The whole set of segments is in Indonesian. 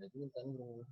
Jadi kan belum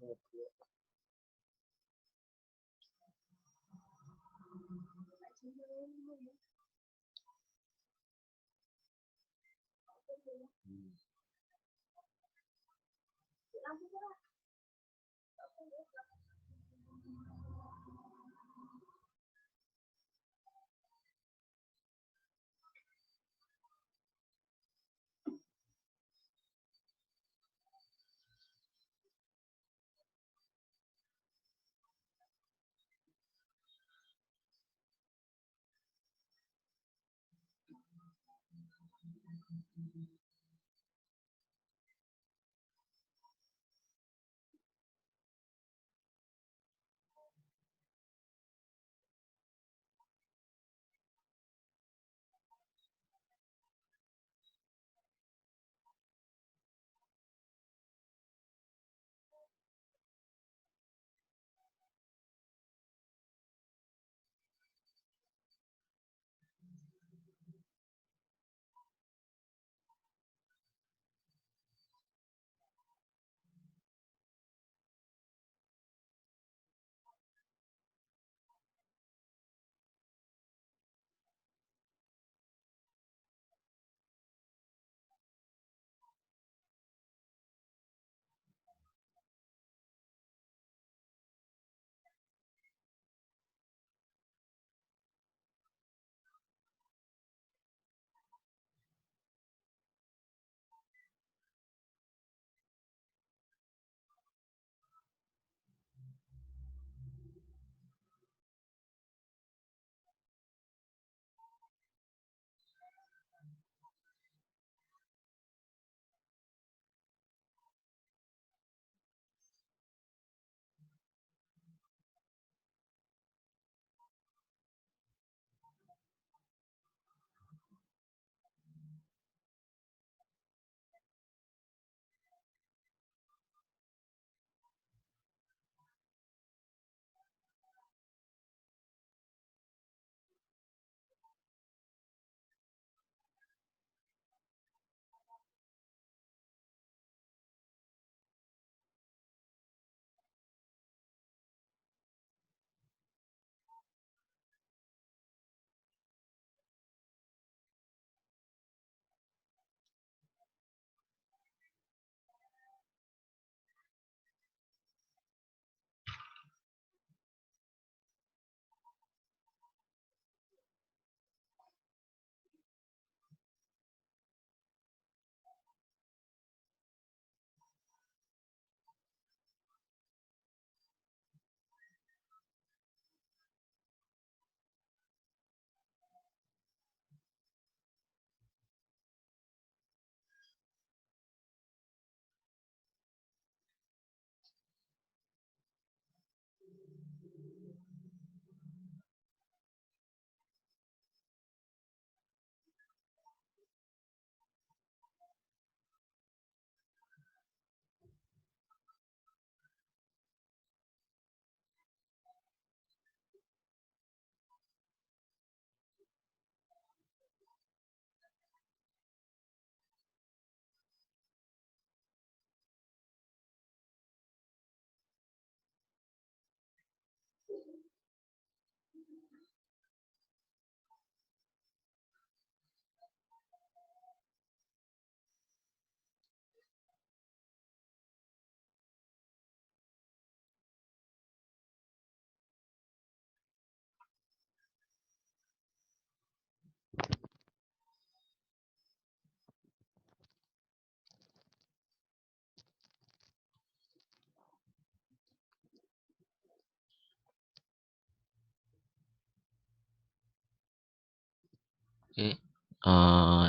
Oke,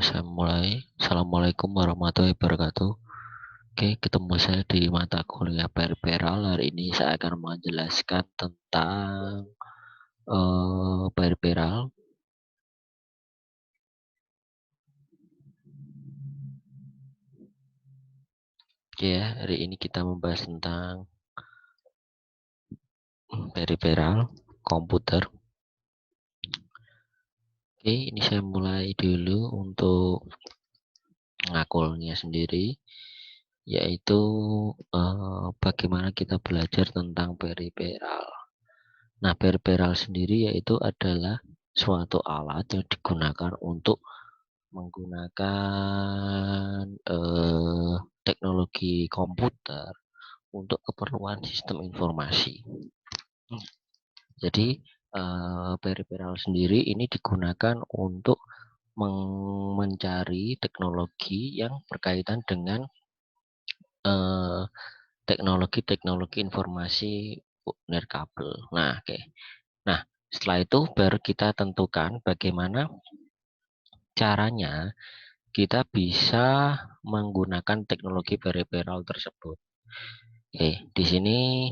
saya mulai. Assalamualaikum warahmatullahi wabarakatuh. Oke, ketemu saya di mata kuliah peripheral. Hari ini saya akan menjelaskan tentang peripheral. Oke ya, hari ini kita membahas tentang peripheral komputer. Oke, ini saya mulai dulu untuk ngakulnya sendiri, yaitu bagaimana kita belajar tentang peripheral. Nah, peripheral sendiri yaitu adalah suatu alat yang digunakan untuk menggunakan teknologi komputer untuk keperluan sistem informasi. Jadi peripheral sendiri ini digunakan untuk mencari teknologi yang berkaitan dengan teknologi-teknologi informasi nirkabel. Nah, oke. Nah, setelah itu baru kita tentukan bagaimana caranya kita bisa menggunakan teknologi peripheral tersebut. Oke, di sini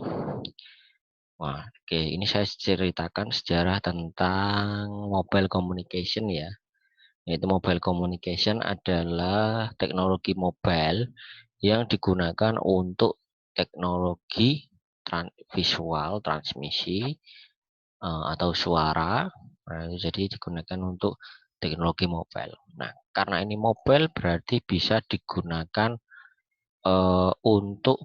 ini saya ceritakan sejarah tentang mobile communication ya. Yaitu mobile communication adalah teknologi mobile yang digunakan untuk teknologi visual transmisi atau suara. Nah, jadi digunakan untuk teknologi mobile. Nah, karena ini mobile berarti bisa digunakan untuk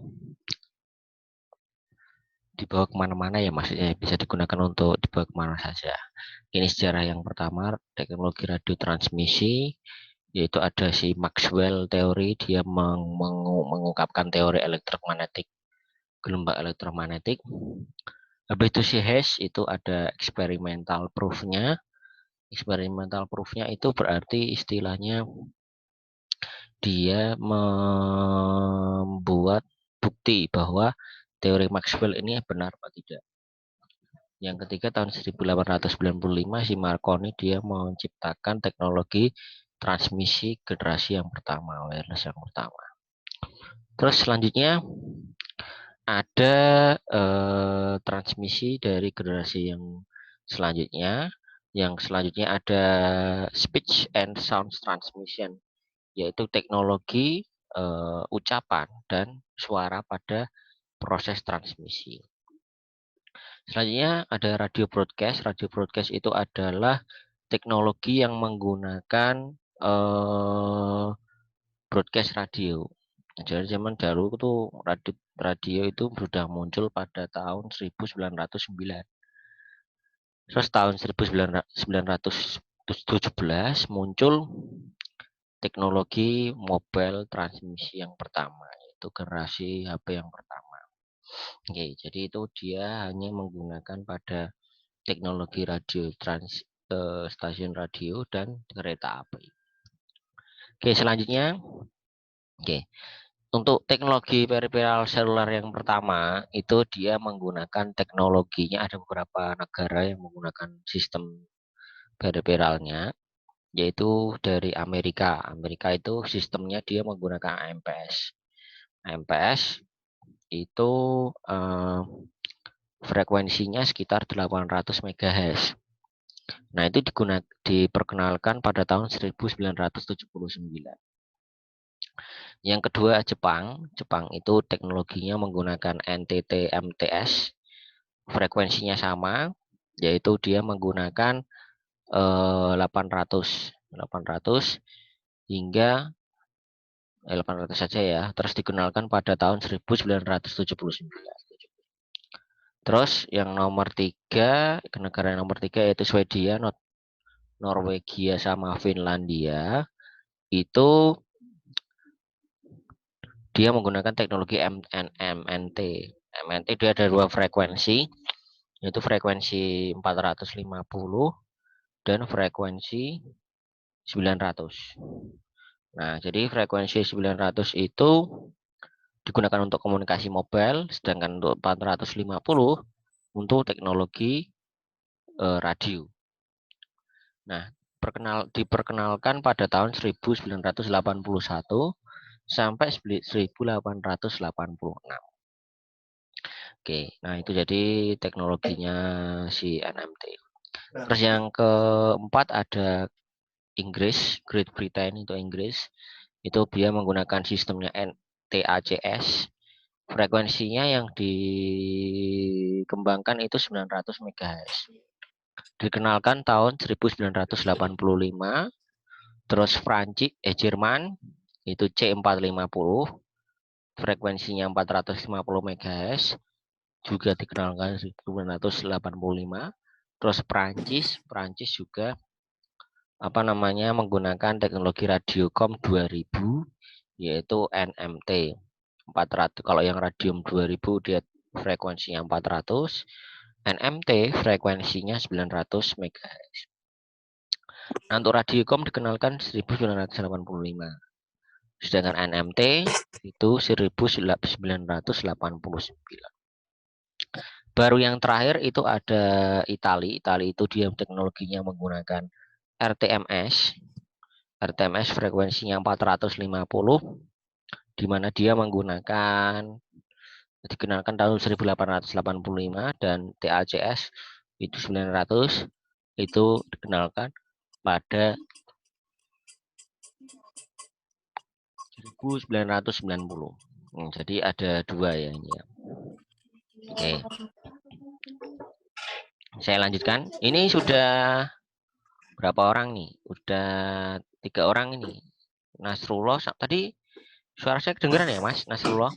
dibawa kemana-mana ya, maksudnya bisa digunakan untuk dibawa kemana saja. Ini sejarah yang pertama, teknologi radio transmisi, yaitu ada si Maxwell teori, dia mengungkapkan teori elektromagnetik, gelombang elektromagnetik. Habis itu si Hess itu ada experimental proof-nya. Experimental proof-nya itu berarti istilahnya dia membuat bukti bahwa teori Maxwell ini benar atau tidak. Yang ketiga tahun 1895 si Marconi dia menciptakan teknologi transmisi generasi yang pertama, wireless yang pertama. Terus selanjutnya ada transmisi dari generasi yang selanjutnya. Yang selanjutnya ada speech and sound transmission, yaitu teknologi ucapan dan suara pada proses transmisi. Selanjutnya ada radio broadcast. Radio broadcast itu adalah teknologi yang menggunakan broadcast radio. Jadi zaman dahulu itu radio itu sudah muncul pada tahun 1909. Terus tahun 1917 muncul teknologi mobile transmisi yang pertama, yaitu generasi HP yang pertama. Oke, jadi itu dia hanya menggunakan pada teknologi radio stasiun radio dan kereta api. Oke, selanjutnya, untuk teknologi peripheral seluler yang pertama itu dia menggunakan teknologinya, ada beberapa negara yang menggunakan sistem peripheralnya, yaitu dari Amerika. Amerika itu sistemnya dia menggunakan AMPS. AMPS itu frekuensinya sekitar 800 MHz. Nah, itu diperkenalkan pada tahun 1979. Yang kedua Jepang. Jepang itu teknologinya menggunakan NTT MTS. Frekuensinya sama, yaitu dia menggunakan 800 hingga 800 saja ya. Terus dikenalkan pada tahun 1979. Terus yang nomor 3, negara yang nomor 3 yaitu Swedia, Norwegia sama Finlandia. Itu dia menggunakan teknologi MNT. MNT dia ada dua frekuensi, yaitu frekuensi 450 dan frekuensi 900. Nah, jadi frekuensi 900 itu digunakan untuk komunikasi mobile, sedangkan untuk 450 untuk teknologi radio. Nah, diperkenalkan pada tahun 1981 sampai 1886. Oke, nah itu jadi teknologinya si NMT. Terus yang keempat ada Inggris, Great Britain itu Inggris. Itu dia menggunakan sistemnya TACS. Frekuensinya yang dikembangkan itu 900 MHz. Dikenalkan tahun 1985. Terus Jerman itu C450. Frekuensinya 450 MHz. Juga dikenalkan 1985. Terus Prancis juga menggunakan teknologi Radiocom 2000 yaitu NMT 400. Kalau yang Radium 2000 dia frekuensinya 400, NMT frekuensinya 900 MHz. Nah, untuk Radiocom dikenalkan 1985. Sedangkan NMT itu 1989. Baru yang terakhir itu ada Itali. Itali itu dia teknologinya menggunakan RTMS. RTMS frekuensinya 450, di mana dia dikenalkan tahun 1885 dan TACS itu 900 itu dikenalkan pada 1990. Jadi ada dua ya ini ya. Oke. Saya lanjutkan. Ini sudah berapa orang nih? Udah 3 orang ini. Nasrullah tadi suara saya kedengeran ya Mas Nasrullah?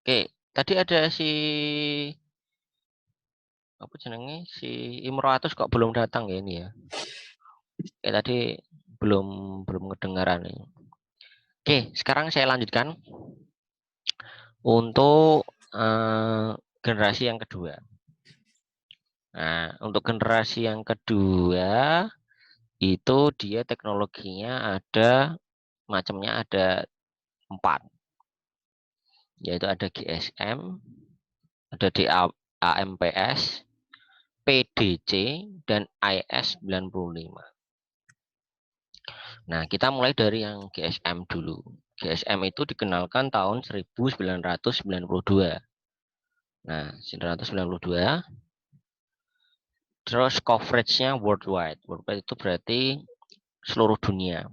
Oke, tadi ada si apa jenenge si Imroatus kok belum datang ya ini ya. Oke, tadi belum kedengaran nih. Oke, sekarang saya lanjutkan untuk generasi yang kedua. Nah, untuk generasi yang kedua itu dia teknologinya macamnya ada 4. Yaitu ada GSM, ada DAMPS, PDC, dan IS95. Nah, kita mulai dari yang GSM dulu. GSM itu dikenalkan tahun 1992. Nah, 1992. Terus coverage-nya worldwide. Worldwide itu berarti seluruh dunia.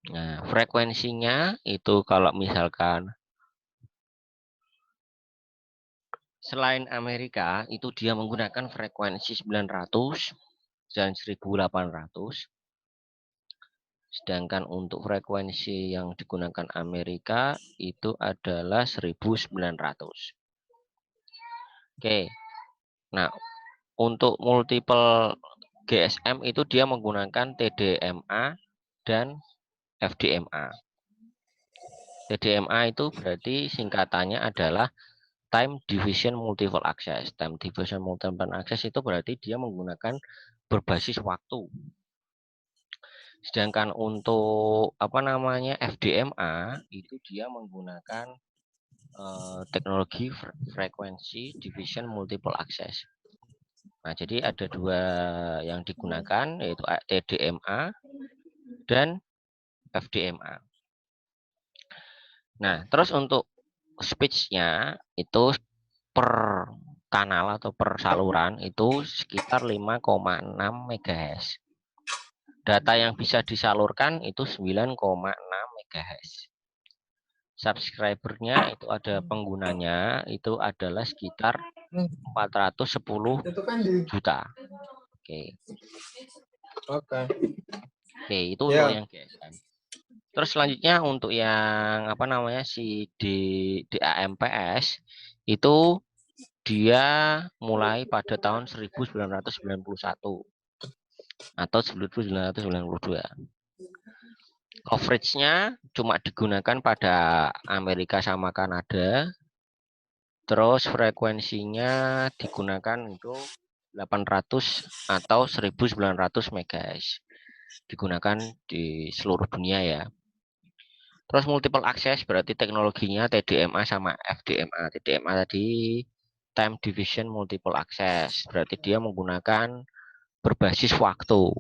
Nah, frekuensinya itu kalau misalkan selain Amerika, itu dia menggunakan frekuensi 900 dan 1800. Sedangkan untuk frekuensi yang digunakan Amerika itu adalah 1900. Oke. Nah, untuk multiple GSM itu dia menggunakan TDMA dan FDMA. TDMA itu berarti singkatannya adalah Time Division Multiple Access. Time Division Multiple Access itu berarti dia menggunakan berbasis waktu. Sedangkan untuk FDMA itu dia menggunakan teknologi frekuensi division multiple access. Nah, jadi ada dua yang digunakan yaitu TDMA dan FDMA. Nah, terus untuk speech-nya itu per kanal atau per saluran itu sekitar 5,6 MHz. Data yang bisa disalurkan itu 9,6 MHz. Subscribernya itu ada penggunanya itu adalah sekitar 410 juta. Oke. Oke, itu untuk yang GSM. Terus selanjutnya untuk yang si DAMPS itu dia mulai pada tahun 1991 atau 1992. Coverage-nya cuma digunakan pada Amerika sama Kanada. Terus frekuensinya digunakan untuk 800 atau 1900 MHz. Digunakan di seluruh dunia ya. Terus multiple access berarti teknologinya TDMA sama FDMA. TDMA tadi time division multiple access. Berarti dia menggunakan berbasis waktu.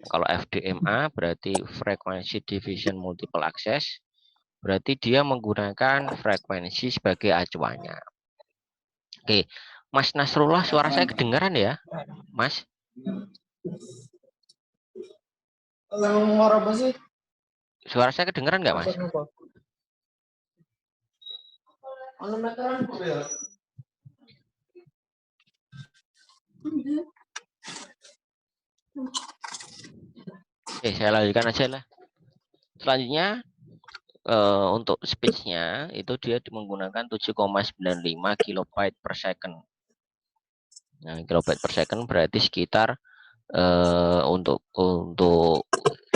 Kalau FDMA berarti frequency division multiple access. Berarti dia menggunakan frekuensi sebagai acuannya. Oke, Mas Nasrullah, suara saya kedengaran ya, Mas? Suara saya kedengaran nggak, Mas? Oke, saya lanjutkan aja lah. Selanjutnya untuk speech-nya itu dia menggunakan 7,95 kilobyte per second. Nah, kilobyte per second berarti sekitar untuk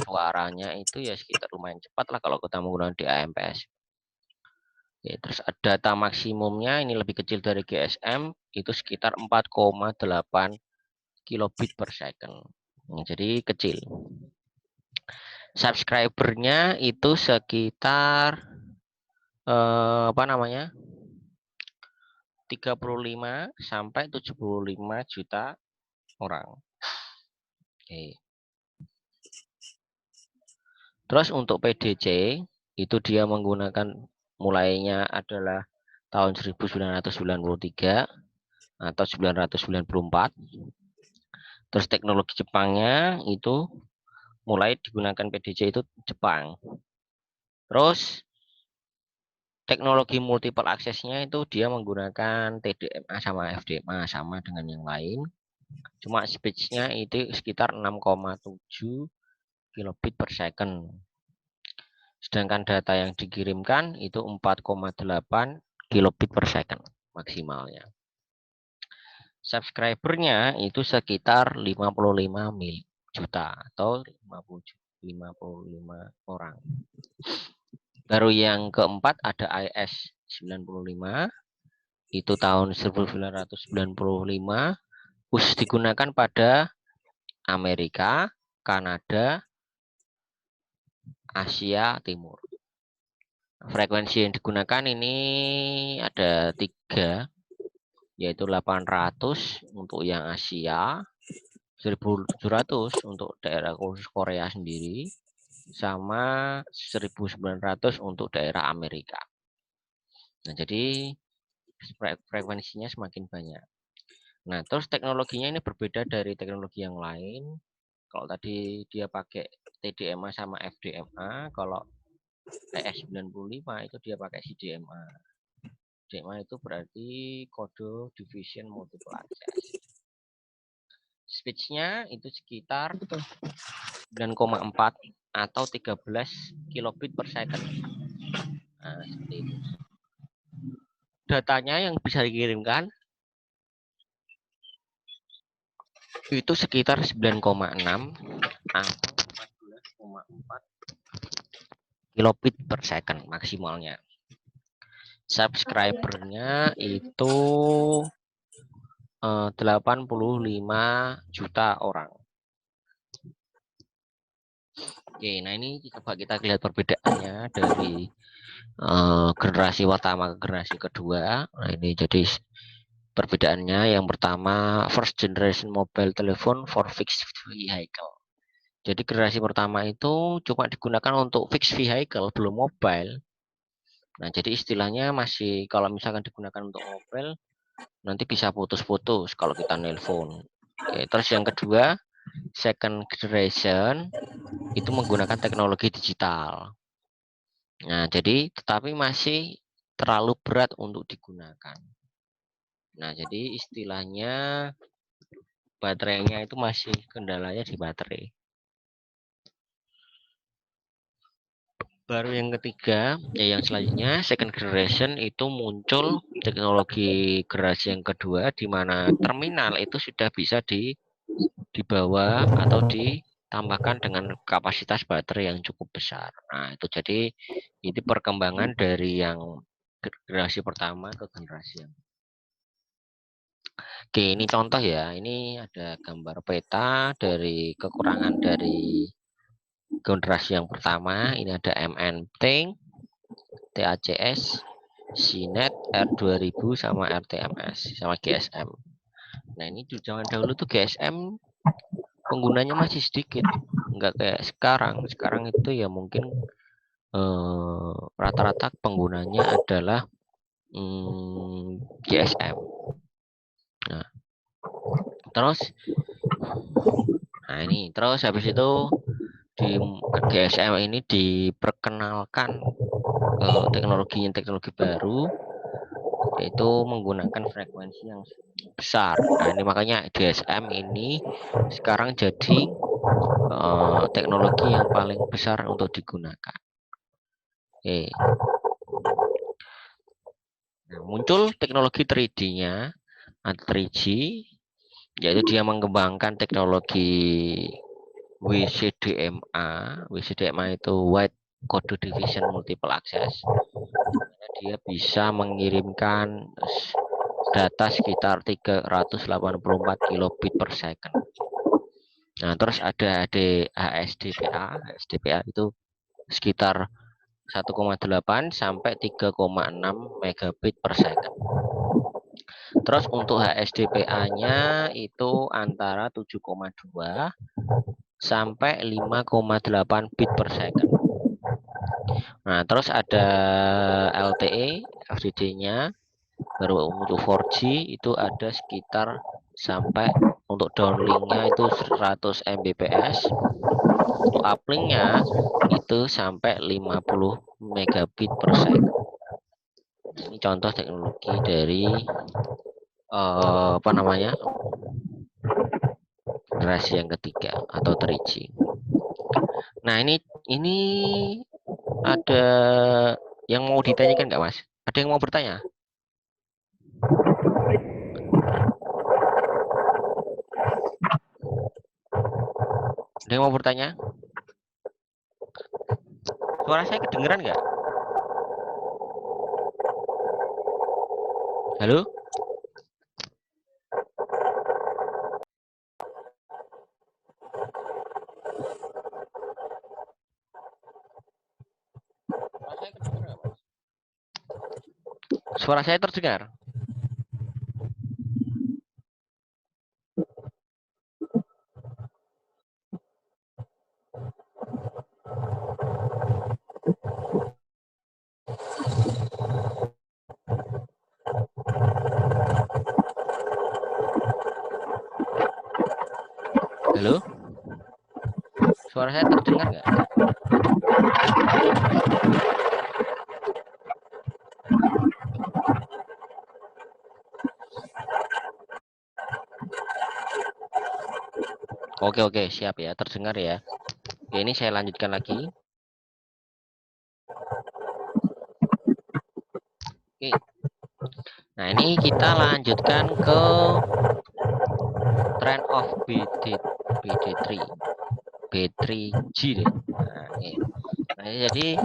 suaranya itu ya sekitar lumayan cepat lah kalau kita menggunakan DAMPS. Oke, terus data maksimumnya ini lebih kecil dari GSM itu sekitar 4,8 kilobit per second. Nah, jadi kecil. Subscribernya itu sekitar apa namanya 35 sampai 75 juta orang. Oke. Terus untuk PDC itu dia menggunakan mulainya adalah tahun 1993 atau 994. Terus teknologi Jepangnya itu mulai digunakan PDC itu Jepang. Terus teknologi multiple access-nya itu dia menggunakan TDMA sama FDMA sama dengan yang lain. Cuma speed-nya itu sekitar 6,7 kilobit per second. Sedangkan data yang dikirimkan itu 4,8 kilobit per second maksimalnya. Subscribernya itu sekitar 55 juta atau 55 orang. Baru yang keempat ada IS 95, itu tahun 1995, khusus digunakan pada Amerika, Kanada, Asia Timur. Frekuensi yang digunakan ini ada 3, yaitu 800 untuk yang Asia, 1700 untuk daerah khusus Korea sendiri, sama 1900 untuk daerah Amerika. Nah, jadi frekuensinya semakin banyak. Nah, terus teknologinya ini berbeda dari teknologi yang lain. Kalau tadi dia pakai TDMA sama FDMA, kalau ES95 itu dia pakai CDMA. CDMA itu berarti kode division multiple access. Speed-nya itu sekitar 9,4 atau 13 kilobit per second. Nah, seperti itu. Datanya yang bisa dikirimkan itu sekitar 9,6 atau 14,4 kilobit per second maksimalnya. Subscribernya itu 85 juta orang. Oke, nah ini coba kita lihat perbedaannya dari generasi pertama ke generasi kedua. Nah, ini jadi perbedaannya yang pertama first generation mobile telephone for fixed vehicle. Jadi generasi pertama itu cuma digunakan untuk fixed vehicle, belum mobile. Nah, jadi istilahnya masih kalau misalkan digunakan untuk mobile nanti bisa putus-putus kalau kita nelpon. Oke, terus yang kedua second generation itu menggunakan teknologi digital. Nah, jadi tetapi masih terlalu berat untuk digunakan. Nah, jadi istilahnya baterainya itu masih kendalanya di baterai. Baru yang ketiga, ya yang selanjutnya second generation itu muncul teknologi generasi yang kedua di mana terminal itu sudah bisa dibawa atau ditambahkan dengan kapasitas baterai yang cukup besar. Nah, itu jadi ini perkembangan dari yang generasi pertama ke generasi yang. Oke, ini contoh ya. Ini ada gambar peta dari kekurangan dari generasi yang pertama. Ini ada MNT, TACS, SINET, R2000 sama RTMS sama GSM. Nah, ini zaman dahulu tuh GSM penggunanya masih sedikit, nggak kayak sekarang. Sekarang itu ya mungkin rata-rata penggunanya adalah GSM. Nah, terus terus habis itu di GSM ini diperkenalkan ke teknologi baru, yaitu menggunakan frekuensi yang besar. Nah, ini makanya GSM ini sekarang jadi teknologi yang paling besar untuk digunakan. Oke. Nah, muncul teknologi 3D-nya, 3G, yaitu dia mengembangkan teknologi WCDMA. WCDMA itu Wide Code Division Multiple Access. Dia bisa mengirimkan data sekitar 384 kilobit per second. Nah, terus ada HSDPA. HSDPA itu sekitar 1,8 sampai 3,6 megabit per second. Terus untuk HSDPA-nya itu antara 7,2 sampai 5,8 bit per second. Nah, terus ada LTE, FDD-nya baru untuk 4G itu ada sekitar sampai untuk downlink-nya itu 100 Mbps. Untuk uplink-nya itu sampai 50 megabit per second. Ini contoh teknologi dari generasi yang ketiga atau 3G. Nah, ini ada yang mau ditanyakan nggak, Mas? Ada yang mau bertanya? Ada yang mau bertanya? Suara saya kedengeran nggak? Halo? Suara saya terdengar? Halo? Suara saya terdengar nggak? Oke, siap ya, terdengar ya. Oke, ini saya lanjutkan lagi. Oke. Nah, ini kita lanjutkan ke trend of BD3, B3G deh. Nah, jadi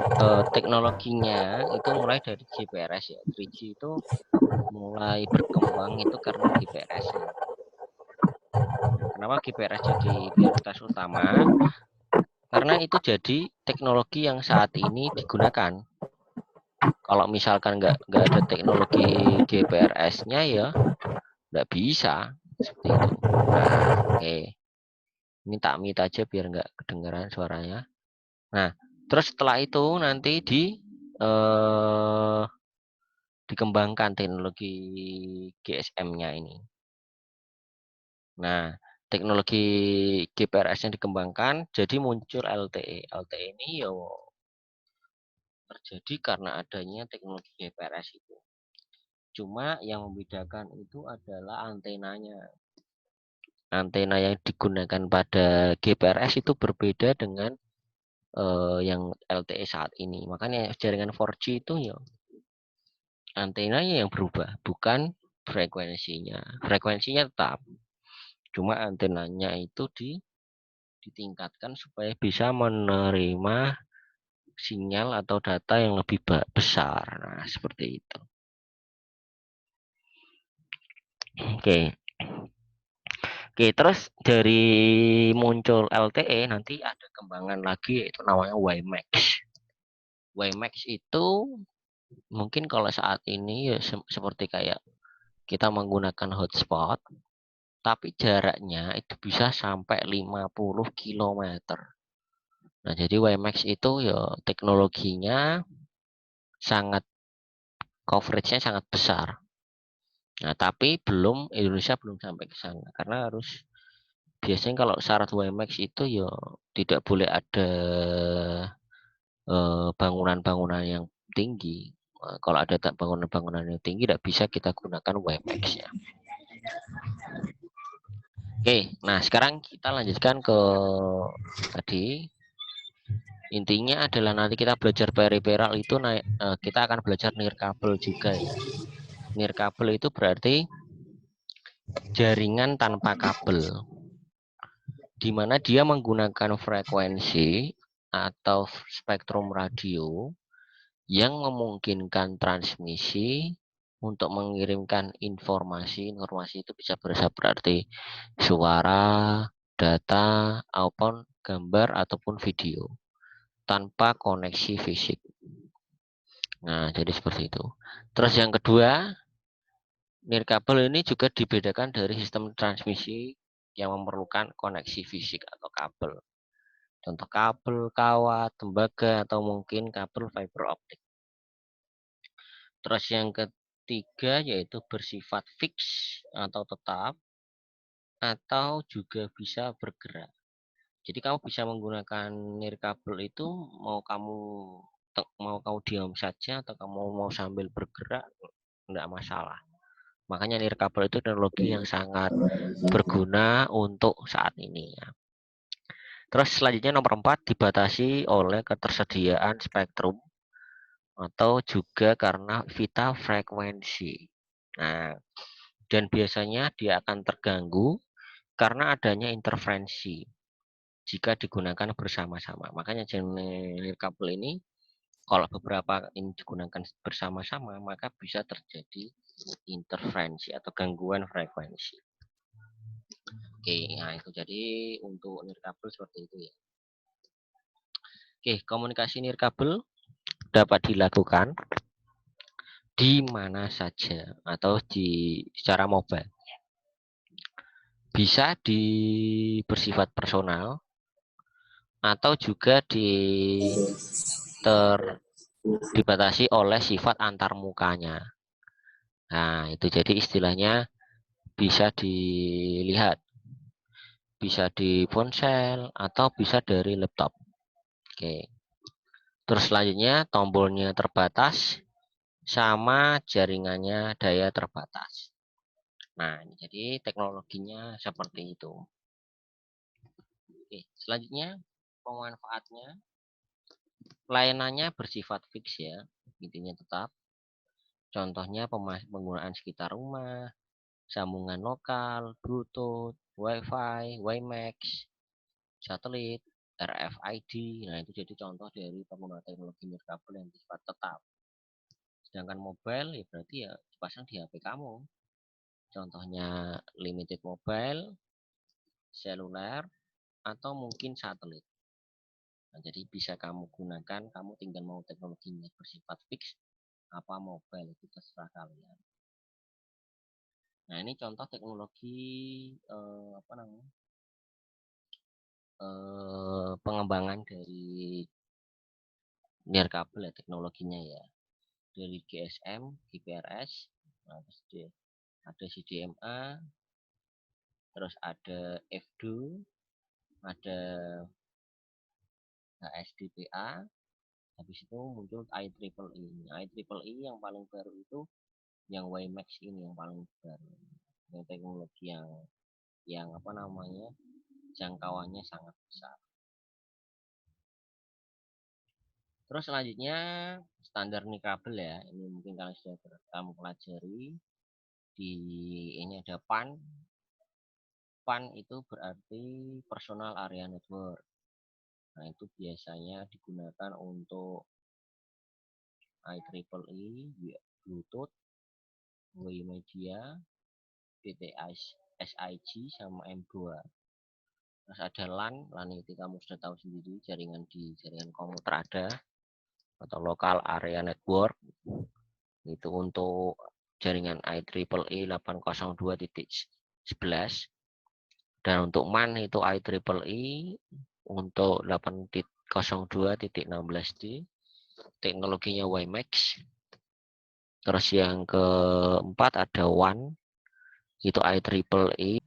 teknologinya itu mulai dari GPRS ya. 3G itu mulai berkembang itu karena GPRS. Kenapa GPRS jadi prioritas utama? Karena itu jadi teknologi yang saat ini digunakan. Kalau misalkan nggak ada teknologi GPRS-nya ya nggak bisa seperti itu. Nah, oke. Ini tak mute aja biar nggak kedengaran suaranya. Nah, terus setelah itu nanti dikembangkan teknologi GSM-nya ini. Nah, teknologi GPRS yang dikembangkan, jadi muncul LTE. LTE ini ya terjadi karena adanya teknologi GPRS itu. Cuma yang membedakan itu adalah antenanya. Antena yang digunakan pada GPRS itu berbeda dengan yang LTE saat ini. Makanya jaringan 4G itu ya antenanya yang berubah, bukan frekuensinya. Frekuensinya tetap. Cuma antenanya itu ditingkatkan supaya bisa menerima sinyal atau data yang lebih besar. Nah, seperti itu. Oke. Oke, terus dari muncul LTE nanti ada kembangan lagi yaitu namanya WiMAX. WiMAX itu Mungkin kalau saat ini ya seperti kayak kita menggunakan hotspot, tapi jaraknya itu bisa sampai 50 km. Nah, jadi WiMAX itu ya teknologinya sangat coveragenya sangat besar. Nah, tapi Indonesia belum sampai ke sana karena harus biasanya kalau syarat WiMAX itu ya tidak boleh ada bangunan-bangunan yang tinggi. Kalau ada bangunan-bangunan yang tinggi tidak bisa kita gunakan WiMAX ya. Oke, nah sekarang kita lanjutkan ke tadi. Intinya adalah nanti kita belajar periferal itu kita akan belajar nirkabel juga ya. Nirkabel itu berarti jaringan tanpa kabel, di mana dia menggunakan frekuensi atau spektrum radio yang memungkinkan transmisi untuk mengirimkan informasi. Informasi itu bisa berarti suara, data, maupun gambar ataupun video tanpa koneksi fisik. Nah, jadi seperti itu. Terus yang kedua, nirkabel ini juga dibedakan dari sistem transmisi yang memerlukan koneksi fisik atau kabel. Contoh kabel kawat, tembaga, atau mungkin kabel fiber optik. Terus yang ketiga yaitu bersifat fix atau tetap, atau juga bisa bergerak. Jadi kamu bisa menggunakan nirkabel itu mau kamu diam saja atau kamu mau sambil bergerak, enggak masalah. Makanya nirkabel itu teknologi yang sangat berguna untuk saat ini ya. Terus selanjutnya nomor 4 dibatasi oleh ketersediaan spektrum atau juga karena vita frekuensi. Nah, dan biasanya dia akan terganggu karena adanya interferensi jika digunakan bersama-sama. Makanya jenis kabel ini kalau beberapa ini digunakan bersama-sama maka bisa terjadi interferensi atau gangguan frekuensi. Oke, nah itu jadi untuk nirkabel seperti itu ya. Oke, komunikasi nirkabel dapat dilakukan di mana saja atau secara mobile. Bisa bersifat personal atau juga dibatasi oleh sifat antar mukanya. Nah, itu jadi istilahnya bisa dilihat. Bisa di ponsel atau bisa dari laptop. Oke. Terus selanjutnya tombolnya terbatas sama jaringannya daya terbatas. Nah, jadi teknologinya seperti itu. Oke, selanjutnya pemanfaatnya, layanannya bersifat fix ya, intinya tetap. Contohnya penggunaan sekitar rumah, sambungan lokal, Bluetooth, Wi-Fi, WiMAX, satelit, RFID. Nah, itu jadi contoh dari penggunaan teknologi nirkabel yang bersifat tetap. Sedangkan mobile ya berarti ya dipasang di HP kamu. Contohnya limited mobile, seluler, atau mungkin satelit. Nah, jadi bisa kamu gunakan, kamu tinggal mau teknologinya bersifat fix apa mobile itu terserah kalian. Nah, ini contoh teknologi pengembangan dari nirkabel ya, teknologinya ya. Dari GSM, GPRS, nah, terus ada CDMA, terus ada FDU, ada HSDPA, habis itu muncul IEEE. IEEE yang paling baru itu yang WiMAX ini yang paling baru. Yang teknologi yang jangkauannya sangat besar. Terus selanjutnya standar nirkabel ya. Ini mungkin kalian sudah kamu pelajari. Ini ada PAN. PAN itu berarti Personal Area Network. Nah, itu biasanya digunakan untuk IEEE, Bluetooth, WiMedia, PTS, SIG, sama M2. Terus ada LAN itu kamu sudah tahu sendiri, jaringan komputer ada. atau Local Area Network. Itu untuk jaringan IEEE 802.11. Dan untuk MAN itu IEEE untuk 802.16d. Teknologinya WiMAX. Terus yang keempat ada WAN, itu IEEE